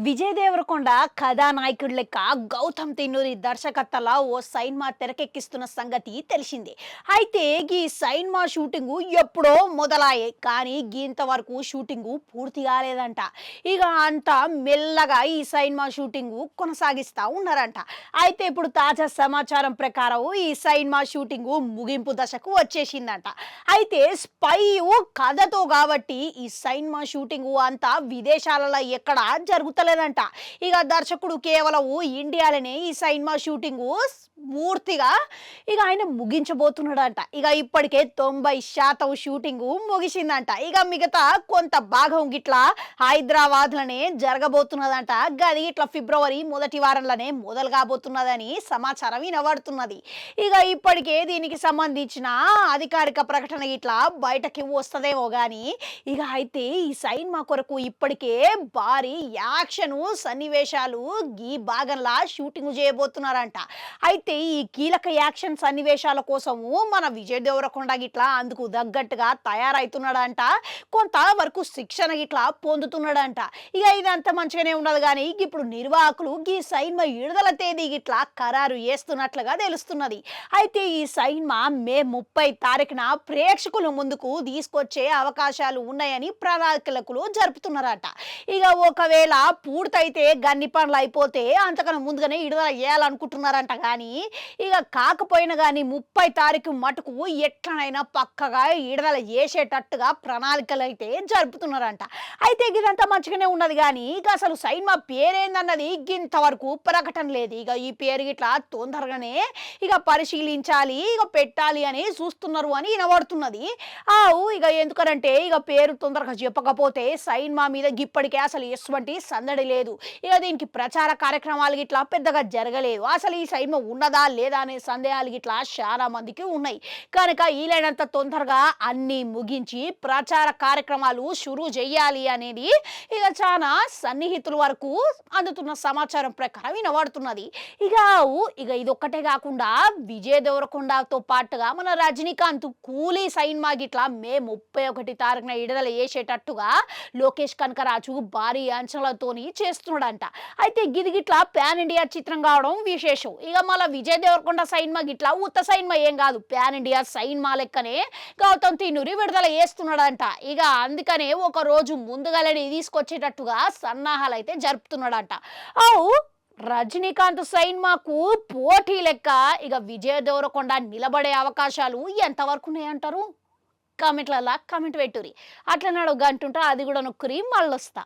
విజయ్ దేవరకొండ కథానాయకుడి లెక్క గౌతమ్ తిన్నూరి దర్శకత్వంలో ఓ సైన్మా తెరకెక్కిస్తున్న సంగతి తెలిసిందే. అయితే ఈ సైన్మా షూటింగ్ ఎప్పుడో మొదలాయే కానీ ఇంతవరకు షూటింగ్ పూర్తి కాలేదంట. ఇక అంతా మెల్లగా ఈ సైన్మా షూటింగ్ కొనసాగిస్తా ఉన్నారంట. అయితే ఇప్పుడు తాజా సమాచారం ప్రకారం ఈ సైన్మా షూటింగ్ ముగింపు దశకు వచ్చేసిందంట. అయితే స్పై కథతో కాబట్టి ఈ సైన్మా షూటింగ్ అంతా విదేశాలలో ఎక్కడ జరుగుతలేదంట. ఇక దర్శకుడు కేవలం ఇండియాలోనే ఈ సినిమా షూటింగ్ పూర్తిగా ఇక ఆయన ముగించబోతున్నాడంట. ఇక ఇప్పటికే 90% షూటింగ్ ముగిసిందంట. ఇక మిగతా కొంత భాగం గిట్లా హైదరాబాద్లోనే జరగబోతున్నదంట. గది ఇట్లా ఫిబ్రవరి మొదటి వారంలోనే మొదలు కాబోతున్నదని సమాచారం వినబడుతున్నది. ఇక ఇప్పటికే దీనికి సంబంధించిన అధికారిక ప్రకటన ఇట్లా బయటకి వస్తుందేమో కానీ ఇక అయితే ఈ సినిమా కొరకు ఇప్పటికే భారీ యాక్షన్ సన్నివేశాలు ఈ భాగంలా షూటింగ్ చేయబోతున్నారంట. అయితే ఈ కీలక యాక్షన్ సన్నివేశాల కోసము మన విజయ్ దేవరకొండ గిట్లా అందుకు తగ్గట్టుగా తయారైతున్నాడంట. కొంత వరకు శిక్షణ గిట్లా పొందుతున్నాడంట. ఇక ఇదంతా మంచిగానే ఉన్నది కానీ ఇప్పుడు నిర్వాహకులు ఈ సినిమా విడుదల తేదీ గిట్లా ఖరారు చేస్తున్నట్లుగా తెలుస్తున్నది. అయితే ఈ సినిమా మే 30 తారీఖున ప్రేక్షకుల ముందుకు తీసుకొచ్చే అవకాశాలు ఉన్నాయని ప్రణాళికలు జరుపుతున్నారట. ఇక ఒకవేళ పూర్తయితే గన్ని పనులు అయిపోతే అంతకన్నా ముందుగానే విడుదల చేయాలనుకుంటున్నారంట. కానీ ఇక కాకపోయినా కానీ 30 తారీఖు మటుకు ఎట్లనైనా పక్కగా విడుదల చేసేటట్టుగా ప్రణాళికలు అయితే జరుపుతున్నారంట. అయితే ఇదంతా మంచిగానే ఉన్నది కానీ ఇక అసలు సినిమా పేరేందన్నది ఇంతవరకు ప్రకటన లేదు. ఇక ఈ పేరు ఇట్లా తొందరగానే ఇక పరిశీలించాలి ఇక పెట్టాలి అని చూస్తున్నారు అని వినబడుతున్నది. ఇక ఎందుకనంటే ఇక పేరు తొందరగా చెప్పకపోతే సినిమా మీద ఇప్పటికే అసలు ఎటువంటి సందడి లేదు. ఇక దీనికి ప్రచార కార్యక్రమాలు ఇట్లా పెద్దగా జరగలేదు. అసలు ఈ సినిమా ఉన్నదా లేదా అనే సందేహాలు ఇట్లా చాలా మందికి ఉన్నాయి. కనుక వీలైనంత తొందరగా అన్ని ముగించి ప్రచార కార్యక్రమాలు షురూ చేయాలి అనేది ఇక చాలా సన్నిహితుల వరకు అందుతున్న సమాచారం ప్రకారం వినబడుతున్నది. ఇక ఇదొక్కటే కాకుండా విజయ్ దేవరకొండతో పాటుగా మన రజనీకాంత్ కూలీ సినిమా గిట్లా మే 31 తారీఖున విడుదల చేసేటట్టుగా లోకేష్ కనకరాజు భారీ అంచనాలతోని చేస్తున్నాడంట. అయితే గిట్లా పాన్ ఇండియా చిత్రం కావడం విశేషం. ఇక మళ్ళీ విజయ్ దేవరకొండ సినిమా గిట్లా ఉత్త సినిమా ఏం కాదు, పాన్ ఇండియా సినిమా లెక్కనే గౌతమ్ తిన్నూరి విడుదల చేస్తున్నాడంట. ఇక అందుకనే ఒక రోజు ముందుగానే తీసుకొచ్చేటట్టుగా సన్నాహాలు అయితే జరుపుతున్నాడంట. రజనీకాంత్ సినిమాకు పోటీ లెక్క ఇక విజయ్ దేవరకొండ నిలబడే అవకాశాలు ఎంతవరకు ఉన్నాయంటారు? కామెంట్లలో కామెంట్ పెట్టుర్రి. అట్లా నడుగు అంటుంటా అది కూడా నొక్కురి మళ్ళొస్తా.